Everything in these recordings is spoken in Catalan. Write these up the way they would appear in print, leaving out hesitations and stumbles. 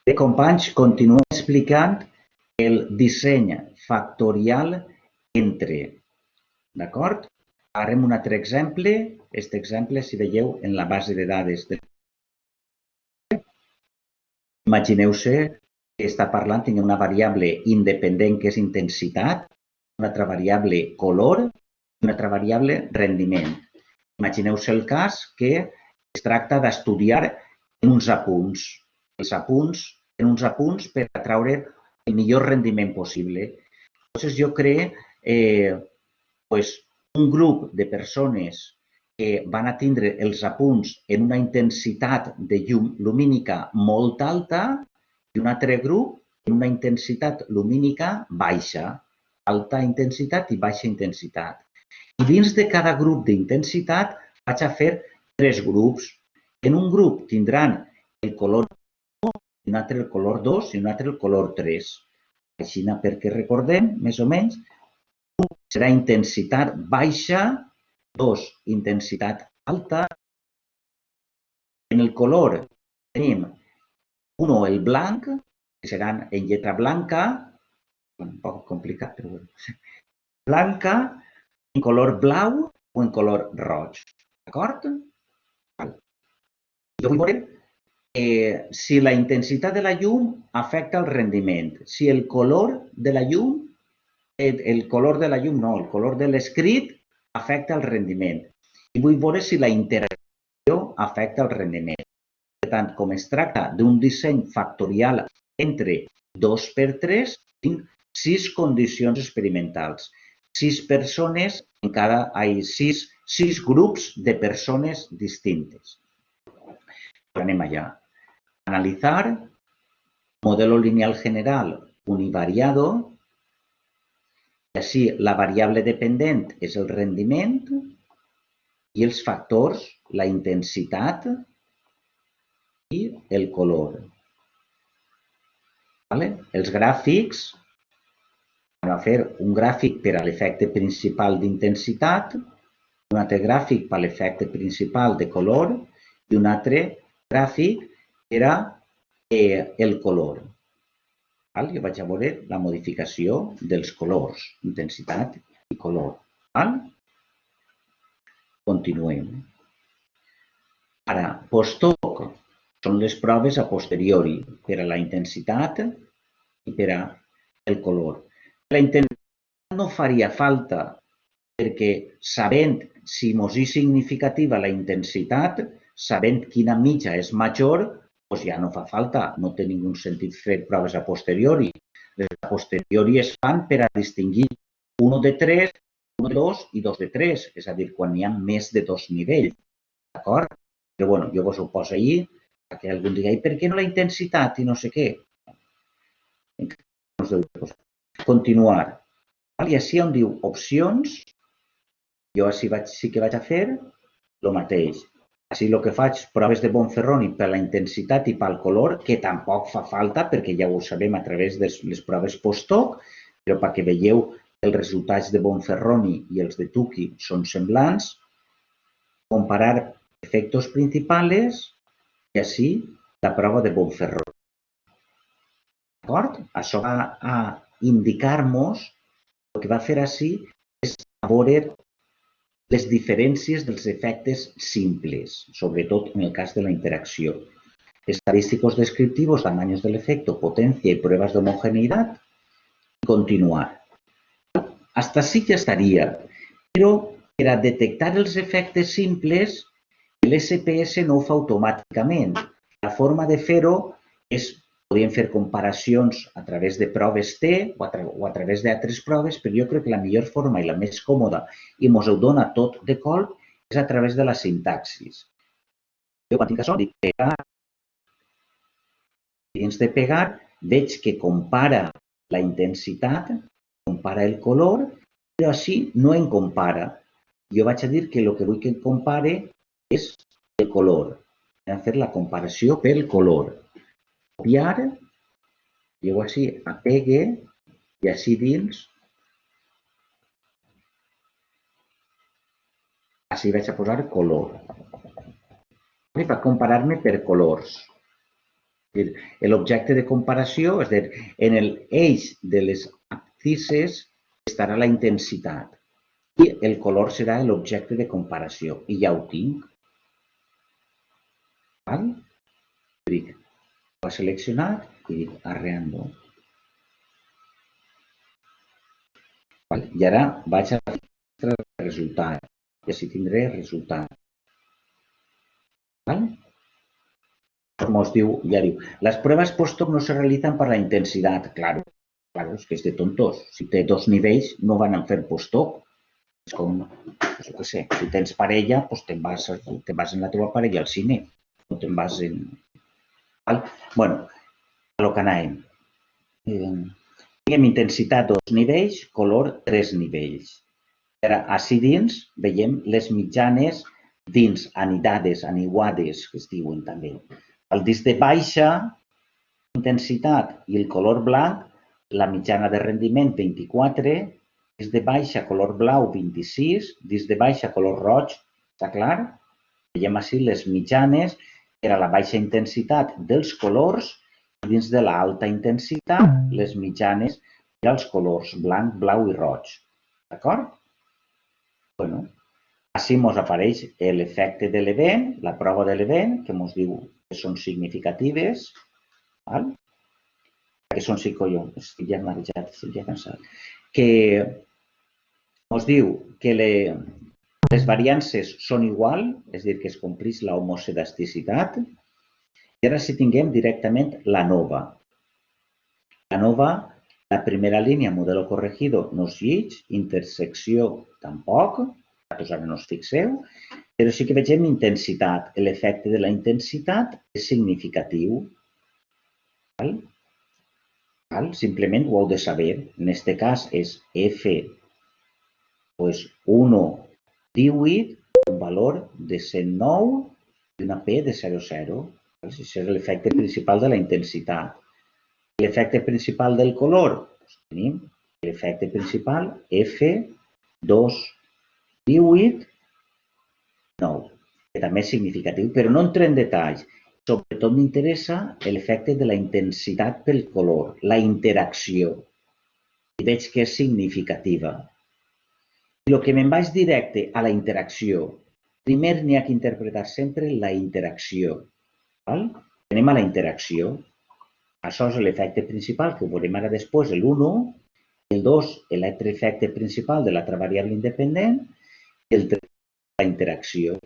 Bé, companys, continuo explicant el disseny factorial entre, d'acord? Farem un altre exemple. Aquest exemple, si veieu, en la base de dades. Imagineu-se que està parlant, tinc una variable independent que és intensitat, una altra variable color i una altra variable rendiment. Imagineu-se el cas que es tracta d'estudiar en uns apunts. En uns apunts per atraure el millor rendiment possible. Llavors jo creo un grup de persones que van a tindre els apunts en una intensitat de llum lumínica molt alta i un altre grup en una intensitat lumínica baixa, alta intensitat i baixa intensitat. I dins de cada grup d'intensitat vaig a fer 3 grups. En un grup tindran el color 1, un altre el color 2 i un altre el color 3. Així perquè recordem, més o menys, serà intensitat baixa, 2, intensitat alta. En el color tenim 1, el blanc, que seran en lletra blanca, un poc complicat, però bueno, blanca, en color blau o en color roig. D'acord? Jo vull veure si la intensitat de la llum afecta el rendiment, si el color de la llum el color de la llum no, el color de l'escrit afecta el rendiment. I vull veure si la interacció afecta el rendiment. Per tant, com es tracta d'un disseny factorial entre 2x3, tinc 6 condicions experimentals. 6 persones en cada... 6 grups de persones distintes. Anem allà. Analizar, modelo lineal general univariado. I així la variable dependent és el rendiment i els factors, la intensitat i el color. Els gràfics, anem a fer un gràfic per a l'efecte principal d'intensitat, un altre gràfic per a l'efecte principal de color i un altre gràfic per a el color. Jo vaig a veure la modificació dels colors, intensitat i color. Continuem. Ara, post-hoc són les proves a posteriori per a la intensitat i per a el color. La intensitat no faria falta perquè sabent si mos és significativa la intensitat, sabent quina mitja és major, doncs ja no fa falta, no té ningú sentit fer proves a posteriori. Les a posteriori es fan per a distingir 1 de 3, 1 de 2 i 2 de 3, és a dir, quan hi ha més de 2 nivells. D'acord? Però bueno, jo vos ho poso allí, perquè algú digui, per què no la intensitat i no sé què? Continuar. I així on diu opcions, jo sí que vaig a fer el mateix. Així el que faig, proves de Bonferroni per la intensitat i pel color, que tampoc fa falta perquè ja ho sabem a través de les proves post-hoc, però perquè veieu els resultats de Bonferroni i els de Tukey són semblants, comparar efectos principals i així la prova de Bonferroni. D'acord? Això va a indicar-nos, el que va fer així és veure les diferències dels efectes simples, sobretot en el cas de la interacció. Estadísticos descriptivos, tamaños del efecto, potencia y pruebas de homogeneidad. Y continuar. Hasta así ya estaría. Però per a detectar els efectes simples, l'SPS no ho fa automàticament. La forma de fer-ho és podríem fer comparacions a través de proves T o a través d'altres proves, però jo crec que la millor forma i la més còmoda i ens ho dona tot de colp és a través de la sintaxis. Jo quan tinc això dic pegar. Dins de pegar veig que compara la intensitat, compara el color, però així no en compara. Jo vaig a dir que el que vull que compare és el color. Hem de fer la comparació pel color. Copiar, jo així apegue i així dins, així vaig a posar color. Per comparar-me per colors. L'objecte de comparació, és a dir, en l'eix de les abscisses estarà la intensitat i el color serà l'objecte de comparació. I ja ho tinc. Dic, ho he seleccionat i dic arreando. I ara vaig a registrar el resultat. I així tindré el resultat. Como os diu, ya digo, las pruebas post-hoc no se realizan para la intensidad. Claro, es que és de tontos. Si té dos nivells, no van a fer post-hoc. És com, jo què sé, si tens parella, doncs te'n vas en la teva parella al cine. No te'n vas en... Bueno, a lo que anàvem. Tinguem intensitat 2 nivells, color 3 nivells. Ara, així dins, veiem les mitjanes dins anidades, aniuades, que es diuen també. El disc de baixa intensitat i el color blanc, la mitjana de rendiment 24, disc de baixa color blau 26, disc de baixa color roig, està clar? Veiem així les mitjanes, era la baixa intensitat dels colors i dins de l'alta intensitat les mitjanes eren els colors blanc, blau i roig. D'acord? Bueno, així ens apareix l'efecte de l'event, la prova de l'event, que ens diu que són significatives. Que són psicollons, estic ja marejat, estic ja cansat. Que ens diu que les variances són igual, és a dir, que es compleix la homosedasticitat. I ara si tinguem directament la nova. La nova, la primera línia, modelo corregido, no és lleig, intersecció tampoc, vosaltres ara no us fixeu, però sí que vegem intensitat. L'efecte de la intensitat és significatiu. Simplement ho heu de saber. En aquest cas és F 1,18, un valor de 109 i una P de 0,0. Això és l'efecte principal de la intensitat. L'efecte principal del color, tenim l'efecte principal F 2,18, 9, que també és significatiu, però no entrem en detalls. Sobretot m'interessa l'efecte de la intensitat pel color, la interacció. I veig que és significativa. I el que me'n vaig directe a la interacció, primer n'hi ha que interpretar sempre la interacció. Anem a la interacció. Això és l'efecte principal, que ho veurem ara després, l'1, el 2, l'altre efecte principal de l'altra variable independent, i el 3, la interacció.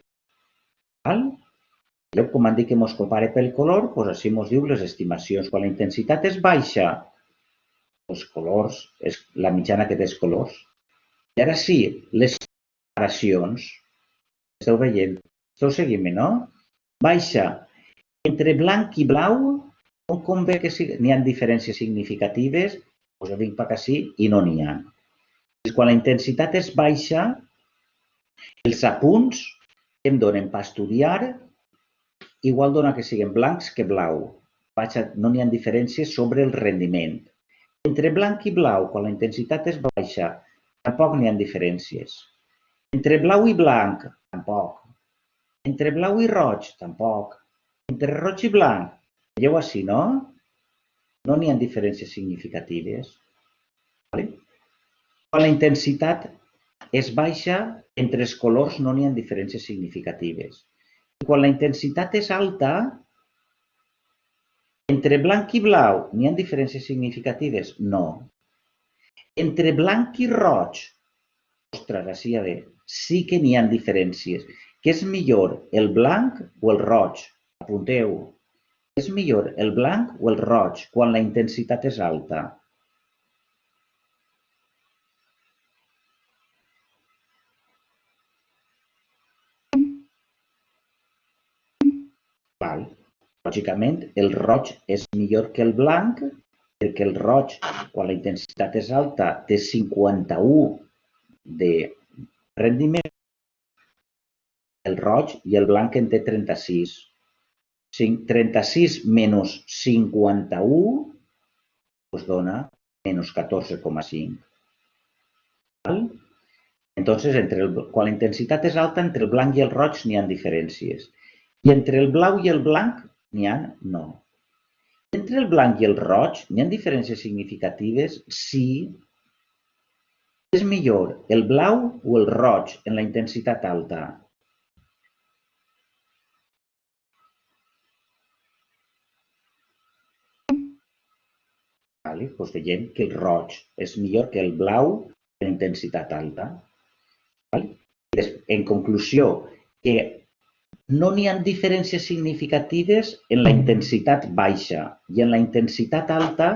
Com han dit que ens compare pel color, doncs així ens diu les estimacions. Quan la intensitat és baixa, els colors, és la mitjana que té els colors. I ara sí, les comparacions, esteu veient, esteu seguint-me, no? Baixa, entre blanc i blau, on convé que n'hi ha diferències significatives, doncs jo vinc per ací i no n'hi ha. Quan la intensitat és baixa, els apunts que em donen per estudiar igual dona que siguin blancs que blau. No n'hi ha diferències sobre el rendiment. Entre blanc i blau, quan la intensitat és baixa, tampoc n'hi ha diferències. Entre blau i blanc, tampoc. Entre blau i roig, tampoc. Entre roig i blanc, veieu així, no? No n'hi ha diferències significatives. Quan la intensitat és baixa, entre els colors no n'hi ha diferències significatives. I quan la intensitat és alta, entre blanc i blau n'hi ha diferències significatives? No. Entre blanc i roig, ostres, així ja ve, sí que n'hi ha diferències. Què és millor, el blanc o el roig? Apunteu. És millor el blanc o el roig quan la intensitat és alta? Lògicament, el roig és millor que el blanc, perquè el roig, quan la intensitat és alta, té 51 de rendiment, el roig i el blanc en té 36. 36 menys 51 us dona menys 14,5. Entonces, quan la intensitat és alta, entre el blanc i el roig n'hi ha diferències. I entre el blau i el blanc n'hi ha? No. entre el blanc i el roig n'hi ha diferències significatives si és millor el blau o el roig en la intensitat alta. Doncs veiem que el roig és millor que el blau en intensitat alta. En conclusió, que no n'hi ha diferències significatives en la intensitat baixa i en la intensitat alta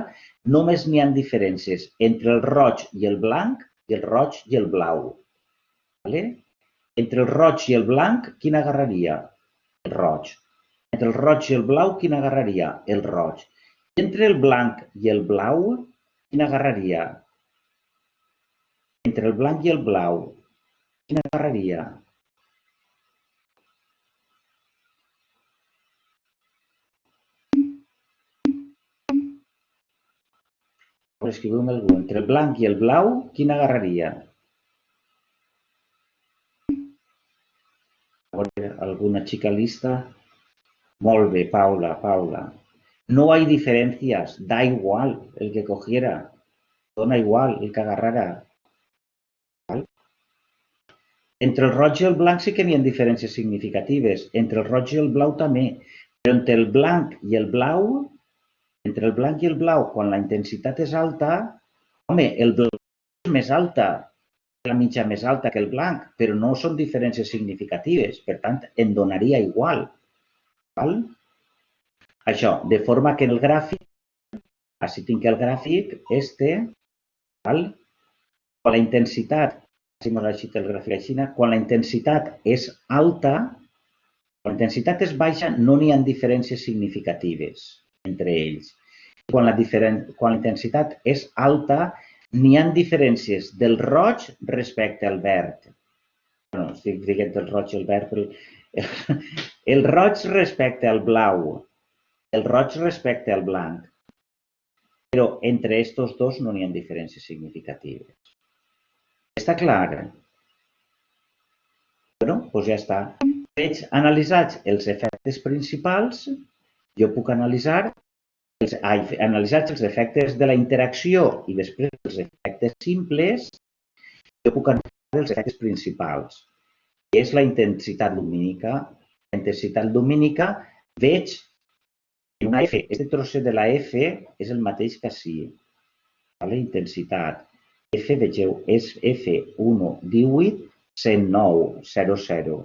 només n'hi ha diferències entre el roig i el blanc i el roig i el blau. Entre el roig i el blanc, quin agarraria? El roig. Entre el roig i el blau, quin agarraria? El roig. Entre el blanc i el blau, quin agarraria? Entre el blanc i el blau, quin agarraria? Escrivim algú. Entre el blanc i el blau, quin agarraria? ¿Alguna chica lista? Molt bé, Paula, Paula. No hay diferencias, da igual el que cogiera, dona igual el que agarrara. Entre el roig i el blanc sí que n'hi ha diferències significatives, entre el roig i el blau també, però entre el blanc i el blau, quan la intensitat és alta, home, el blau és més alta, la mitja més alta que el blanc, però no són diferències significatives, per tant, em donaria igual. Això, de forma que en el gràfic, així tinc el gràfic, quan la intensitat, quan la intensitat és alta, quan la intensitat és baixa, no n'hi ha diferències significatives entre ells. Quan la intensitat és alta, n'hi ha diferències del roig respecte al verd. No, estic dient el roig i el verd, però el roig respecte al blau, el roig respecte al blanc. Però entre estos dos no n'hi ha diferències significatives. Està clar? Bueno, doncs ja està. Veig analitzats els efectes principals, jo puc analitzar els efectes de la interacció i després els efectes simples, jo puc analitzar els efectes principals, que és la intensitat lumínica. La intensitat lumínica veig una F. Aquest trosset de la F és el mateix que ací. Intensitat. F, vegeu, és F118 109 00.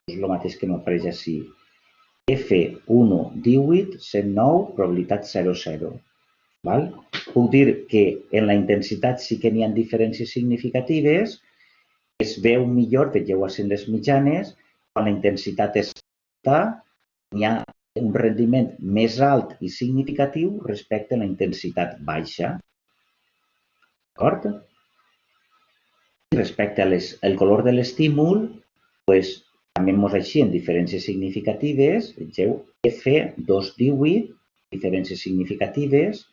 És el mateix que m'apareix ací. F118 109 probabilitat 00. Puc dir que en la intensitat sí que n'hi ha diferències significatives. Es veu millor, vegeu així en les mitjanes, quan la intensitat és alta, n'hi ha un rendiment més alt i significatiu respecte a la intensitat baixa. D'acord? Respecte al color de l'estímul, també ens així diferències significatives. Vegeu, F218, diferències significatives.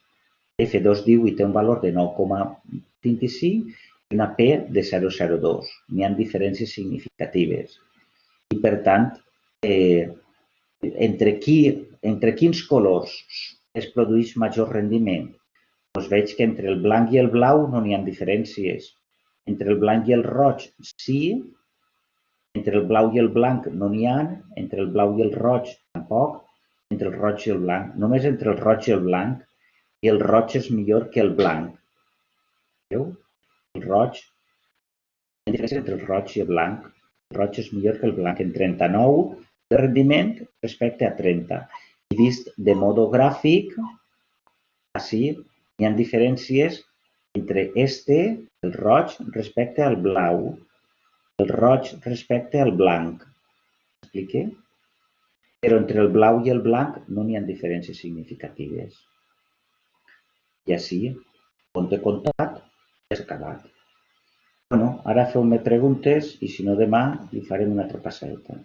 F218 té un valor de 9,25 i una P de 0,02. N'hi ha diferències significatives. I, per tant, entre quins colors es produeix major rendiment? Doncs veig que entre el blanc i el blau no n'hi ha diferències. Entre el blanc i el roig sí, entre el blau i el blanc no n'hi ha, entre el blau i el roig tampoc, entre el roig i el blanc, només entre el roig i el blanc, i el roig és millor que el blanc. Veieu? El roig, hi ha diferència entre el roig i el blanc. El roig és millor que el blanc en 39 de rendiment respecte a 30. I vist de modo gràfic, així hi ha diferències entre el roig respecte al blau, el roig respecte al blanc. M'explique? Però entre el blau i el blanc no n'hi ha diferències significatives. I així, compte comptat, ja s'ha acabat. Bueno, ara feu-me preguntes i si no demà li farem una altra passeta.